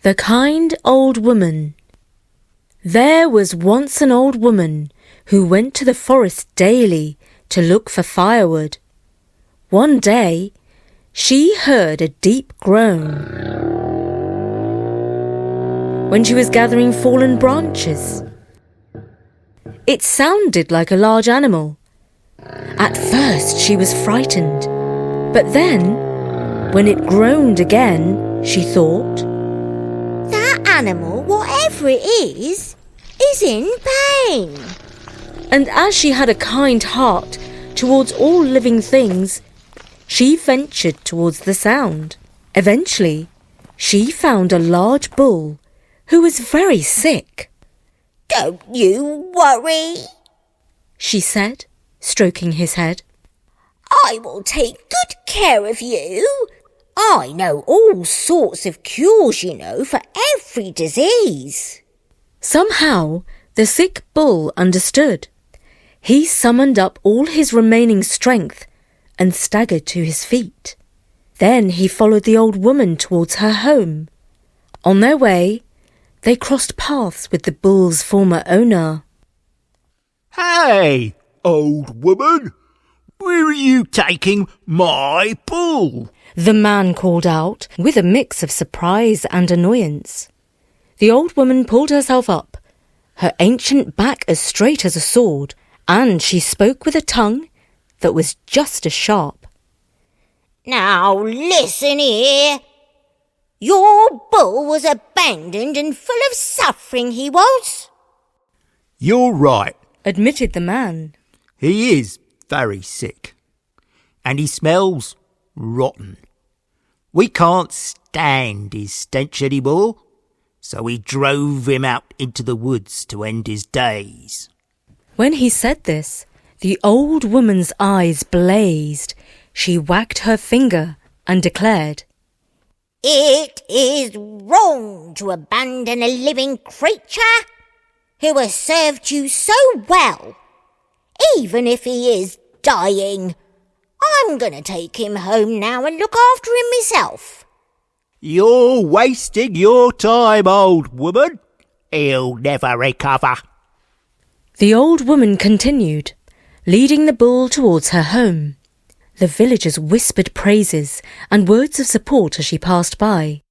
The Kind Old Woman. There was once an old woman who went to the forest daily to look for firewood. One day, she heard a deep groan when she was gathering fallen branches. It sounded like a large animal. At first, she was frightened, but then, when it groaned again, she thought, "That animal, whatever it is in pain." And as she had a kind heart towards all living things, she ventured towards the sound. Eventually, she found a large bull who was very sick. "Don't you worry," she said, stroking his head. "I will take good care of you. I know all sorts of cures, for every disease." Somehow, the sick bull understood. He summoned up all his remaining strength and staggered to his feet. Then he followed the old woman towards her home. On their way, they crossed paths with the bull's former owner. "Hey, old woman, where are you taking my bull?" the man called out with a mix of surprise and annoyance. The old woman pulled herself up, her ancient back as straight as a sword, and she spoke with a tongue that was just as sharp. "Now listen here. Your bull was abandoned and full of suffering, he was." "You're right," admitted the man. "He is very sick, and he smells rotten. We can't stand his stench anymore, so we drove him out into the woods to end his days." When he said this, the old woman's eyes blazed. She wagged her finger and declared, "It is wrong to abandon a living creature who has served you so well, even if he is dying. I'm going to take him home now and look after him myself." "You're wasting your time, old woman. He'll never recover." The old woman continued, leading the bull towards her home. The villagers whispered praises and words of support as she passed by.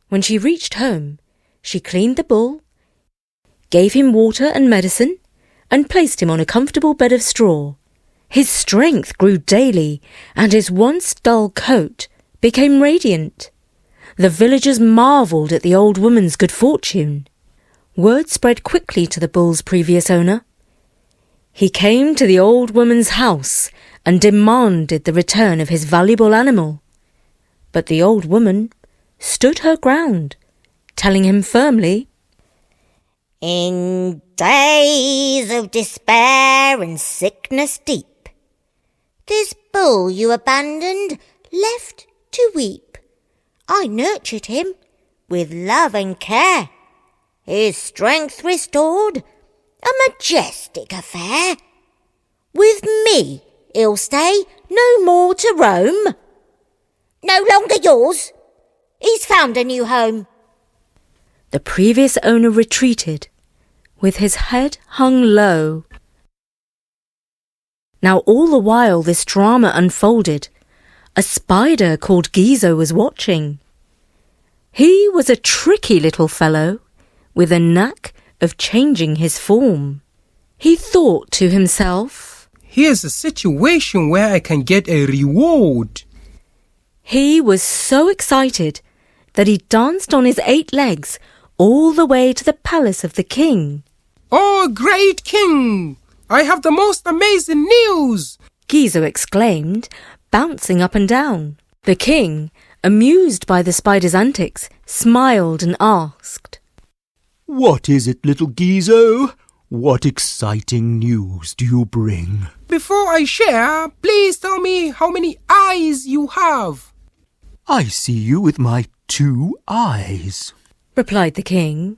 When she reached home, she cleaned the bull, gave him water and medicine, and placed him on a comfortable bed of straw. His strength grew daily, and his once dull coat became radiant. The villagers marvelled at the old woman's good fortune. Word spread quickly to the bull's previous owner. He came to the old woman's house and demanded the return of his valuable animal. But the old woman stood her ground, telling him firmly, "In days of despair and sickness deep, this bull you abandoned left to weep. I nurtured him with love and care. His strength restored, a majestic affair. With me he'll stay, no more to roam. No longer yours. He's found a new home." The previous owner retreated, with his head hung low. Now all the while this drama unfolded, a spider called Gizo was watching. He was a tricky little fellow, with a knack of changing his form. He thought to himself, "Here's a situation where I can get a reward." He was so excited that he danced on his 8 legs all the way to the palace of the king. "Oh, great king! I have the most amazing news!" Gizo exclaimed, bouncing up and down. The king, amused by the spider's antics, smiled and asked, "What is it, little Gizo? What exciting news do you bring?" "Before I share, please tell me how many eyes you have." "I see you with my 2 eyes," replied the king.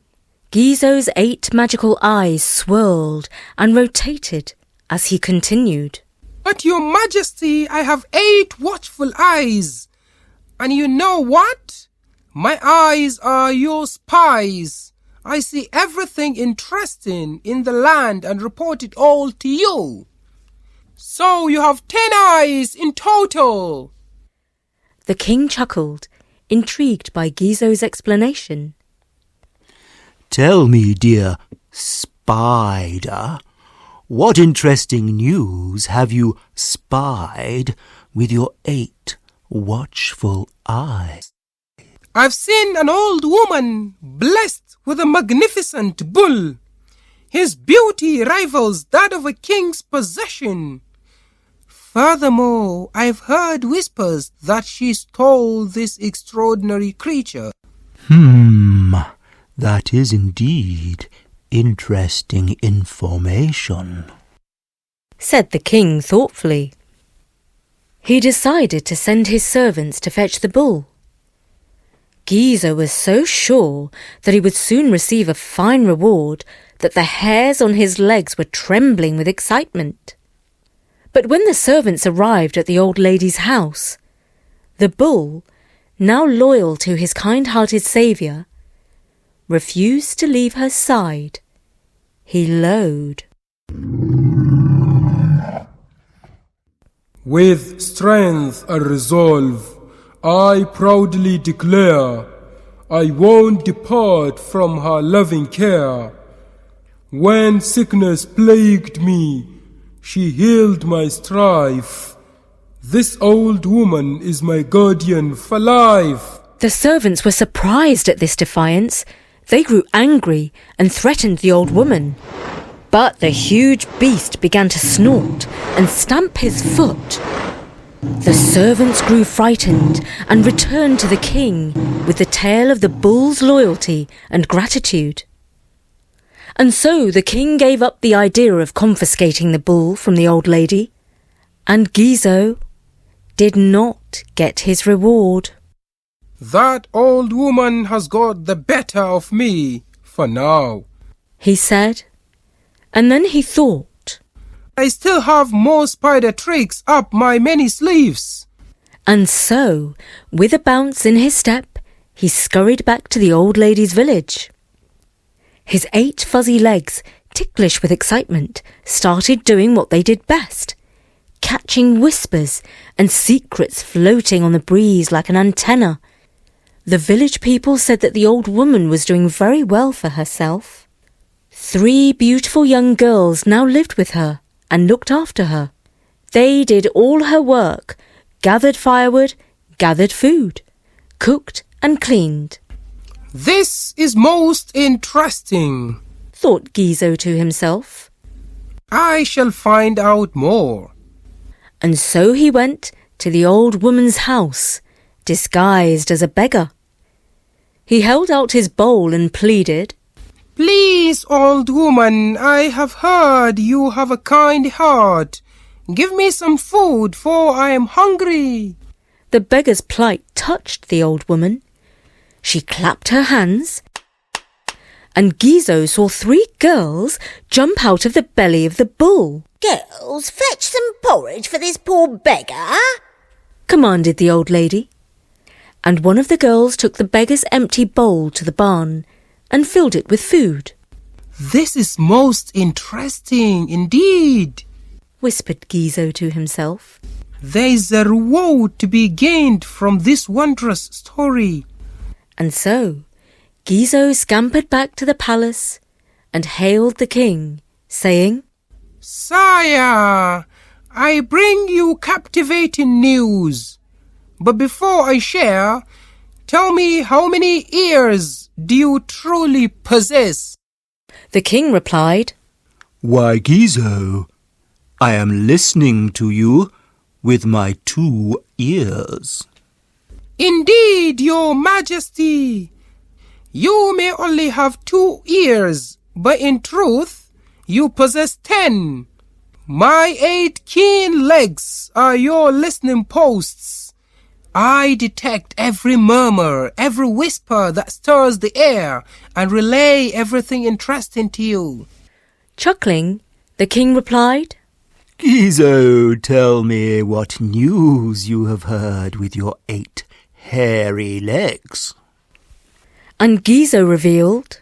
Gizo's 8 magical eyes swirled and rotated as he continued. "But your majesty, I have 8 watchful eyes. And you know what? My eyes are your spies. I see everything interesting in the land and report it all to you. So you have 10 eyes in total. The king chuckled, intrigued by Gizo's explanation. Tell me, dear Spider, what interesting news have you spied with your 8 watchful eyes? I've seen an old woman blessed with a magnificent bull. His beauty rivals that of a king's possession. Furthermore, I've heard whispers that she stole this extraordinary creature. That is indeed interesting information, said the king thoughtfully. He decided to send his servants to fetch the bull. Gizo was so sure that he would soon receive a fine reward that the hairs on his legs were trembling with excitement. But when the servants arrived at the old lady's house, the bull, now loyal to his kind-hearted saviour, refused to leave her side. He lowed. With strength and resolve, I proudly declare, I won't depart from her loving care. When sickness plagued me, she healed my strife. This old woman is my guardian for life. The servants were surprised at this defiance. They grew angry and threatened the old woman. But the huge beast began to snort and stamp his foot. The servants grew frightened and returned to the king with the tale of the bull's loyalty and gratitude. And so the king gave up the idea of confiscating the bull from the old lady, and Gizo did not get his reward. That old woman has got the better of me for now, he said, and then he thought, I still have more spider tricks up my many sleeves. And so, with a bounce in his step, he scurried back to the old lady's village. His 8 fuzzy legs, ticklish with excitement, started doing what they did best, catching whispers and secrets floating on the breeze like an antenna. The village people said that the old woman was doing very well for herself. 3 beautiful young girls now lived with her and looked after her. They did all her work, gathered firewood, gathered food, cooked and cleaned. This is most interesting, thought Gizo to himself. I shall find out more. And so he went to the old woman's house, disguised as a beggar. He held out his bowl and pleaded, Please, old woman, I have heard you have a kind heart. Give me some food, for I am hungry. The beggar's plight touched the old woman. She clapped her hands, and Gizo saw 3 girls jump out of the belly of the bull. Girls, fetch some porridge for this poor beggar, commanded the old lady. And one of the girls took the beggar's empty bowl to the barn and filled it with food. This is most interesting indeed, whispered Gizo to himself. There is a reward to be gained from this wondrous story. And so Gizo scampered back to the palace and hailed the king, saying, Sire, I bring you captivating news. But before I share, tell me how many ears do you truly possess? The king replied, Why, Gizo, I am listening to you with my 2 ears. Indeed, your majesty, you may only have 2 ears, but in truth, you possess 10. My 8 keen legs are your listening posts. I detect every murmur, every whisper that stirs the air, and relay everything interesting to you. Chuckling, the king replied, Gizo, tell me what news you have heard with your 8 hairy legs. And Gizo revealed,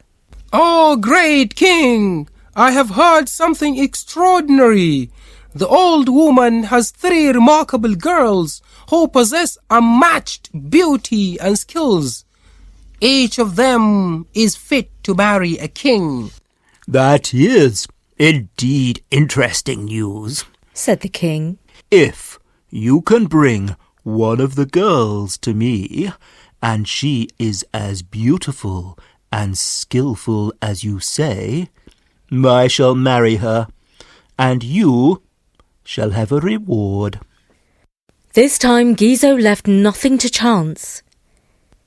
"Oh, great king! I have heard something extraordinary. The old woman has 3 remarkable girls who possess unmatched beauty and skills. Each of them is fit to marry a king." That is indeed interesting news. said the king. If you can bring one of the girls to me, and she is as beautiful and skillful as you say, I shall marry her, and you shall have a reward. This time Gizo left nothing to chance.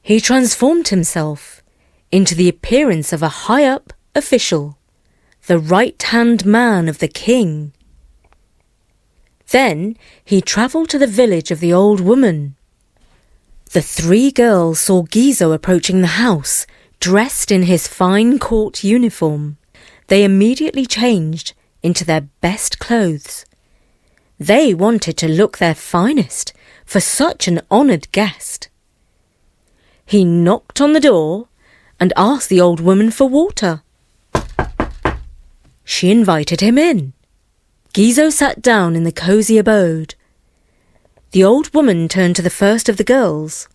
He transformed himself into the appearance of a high-up official, the right-hand man of the king. Then he travelled to the village of the old woman. The 3 girls saw Gizo approaching the house, dressed in his fine court uniform. They immediately changed into their best clothes. They wanted to look their finest for such an honoured guest. He knocked on the door and asked the old woman for water. She invited him in. Gizo sat down in the cosy abode. The old woman turned to the first of the girls.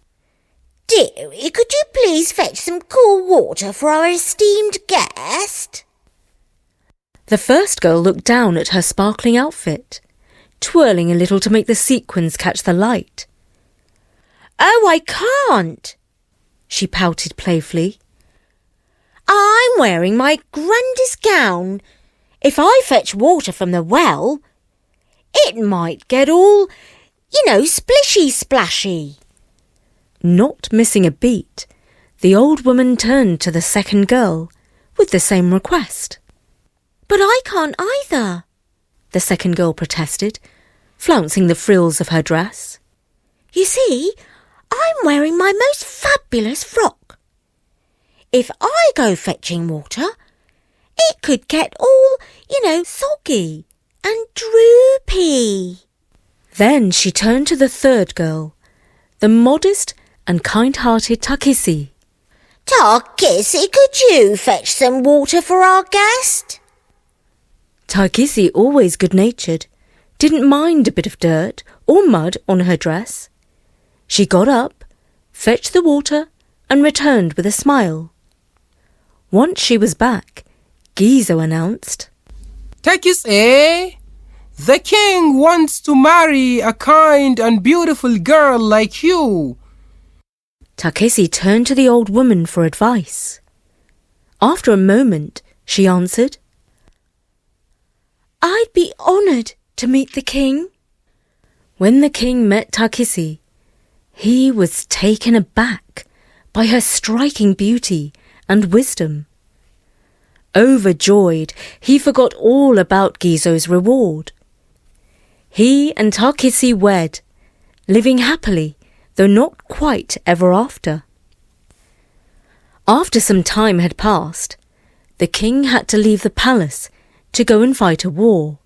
"Dearie, could you please fetch some cool water for our esteemed guest?" The first girl looked down at her sparkling outfit, twirling a little to make the sequins catch the light. "Oh, I can't," she pouted playfully. "I'm wearing my grandest gown. If I fetch water from the well, it might get all, splishy-splashy." Not missing a beat, the old woman turned to the second girl with the same request. "But I can't either," the second girl protested, flouncing the frills of her dress. "You see, I'm wearing my most fabulous frock. If I go fetching water, it could get all, soggy and droopy." Then she turned to the third girl, the modest and kind-hearted Takisi. "Takisi, could you fetch some water for our guest?" Takisi, always good-natured, didn't mind a bit of dirt or mud on her dress. She got up, fetched the water, and returned with a smile. Once she was back, Gizo announced, "Takisi, the king wants to marry a kind and beautiful girl like you." Takisi turned to the old woman for advice. After a moment, she answered, "I'd be honoured to meet the king." When the king met Takisi, he was taken aback by her striking beauty and wisdom. Overjoyed, he forgot all about Gizo's reward. He and Takisi wed, living happily, though not quite ever after. After some time had passed, the king had to leave the palace to go and fight a war.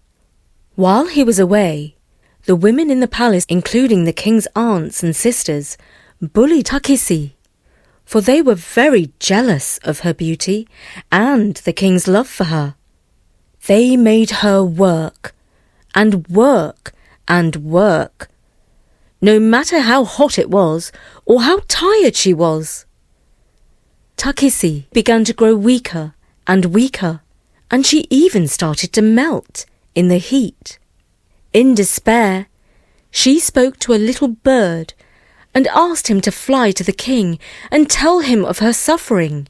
While he was away, the women in the palace, including the king's aunts and sisters, bullied Takisi, for they were very jealous of her beauty and the king's love for her. They made her work, and work, and work, no matter how hot it was or how tired she was. Takisi began to grow weaker and weaker, and she even started to melt in the heat. In despair, she spoke to a little bird and asked him to fly to the king and tell him of her suffering.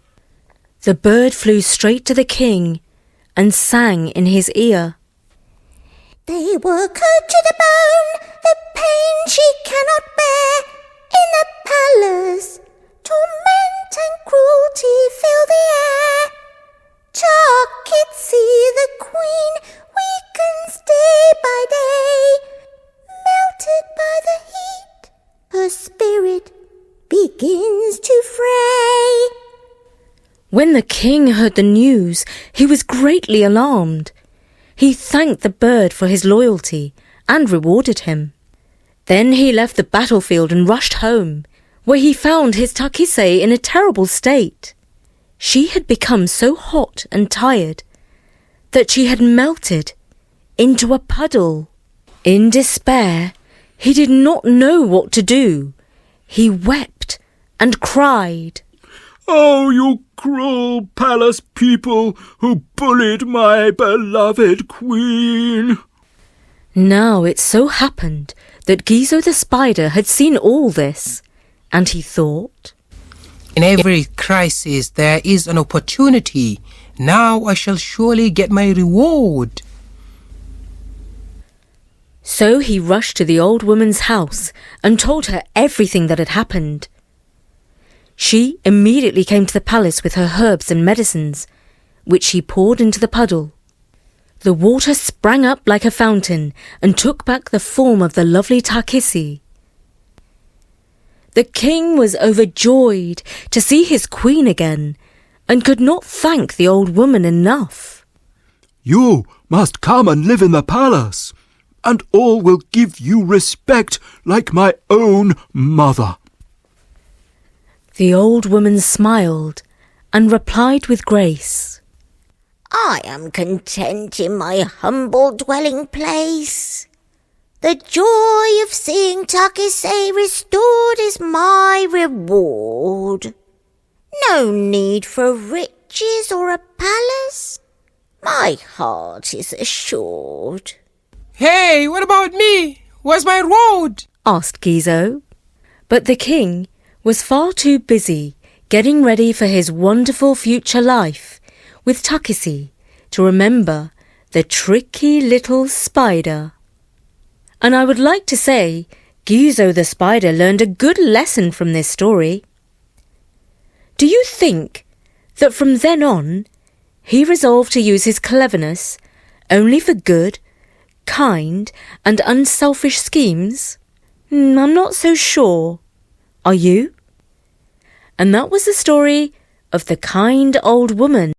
The bird flew straight to the king and sang in his ear. "They work her to the bone, the pain she cannot bear. In the palace, torment and cruelty fill the air. Takisi, the queen, weakens day by day. Melted by the heat, her spirit begins to fray." When the king heard the news, he was greatly alarmed. He thanked the bird for his loyalty and rewarded him. Then he left the battlefield and rushed home, where he found his Takise in a terrible state. She had become so hot and tired that she had melted into a puddle. In despair, he did not know what to do. He wept and cried. "Oh, you cruel palace people who bullied my beloved queen!" Now it so happened that Gizo the spider had seen all this, and he thought, In every crisis there is an opportunity. Now I shall surely get my reward. So he rushed to the old woman's house and told her everything that had happened. She immediately came to the palace with her herbs and medicines, which she poured into the puddle. The water sprang up like a fountain and took back the form of the lovely Takisi. The king was overjoyed to see his queen again and could not thank the old woman enough. "You must come and live in the palace, and all will give you respect like my own mother." The old woman smiled and replied with grace, I am content in my humble dwelling place. The joy of seeing Takise restored is my reward. No need for riches or a palace. My heart is assured. Hey, what about me? Where's my reward? asked Gizo. But the king was far too busy getting ready for his wonderful future life with Takisi to remember the tricky little spider. And I would like to say Gizo the spider learned a good lesson from this story. Do you think that from then on he resolved to use his cleverness only for good, kind and unselfish schemes? I'm not so sure. Are you? And that was the story of the kind old woman.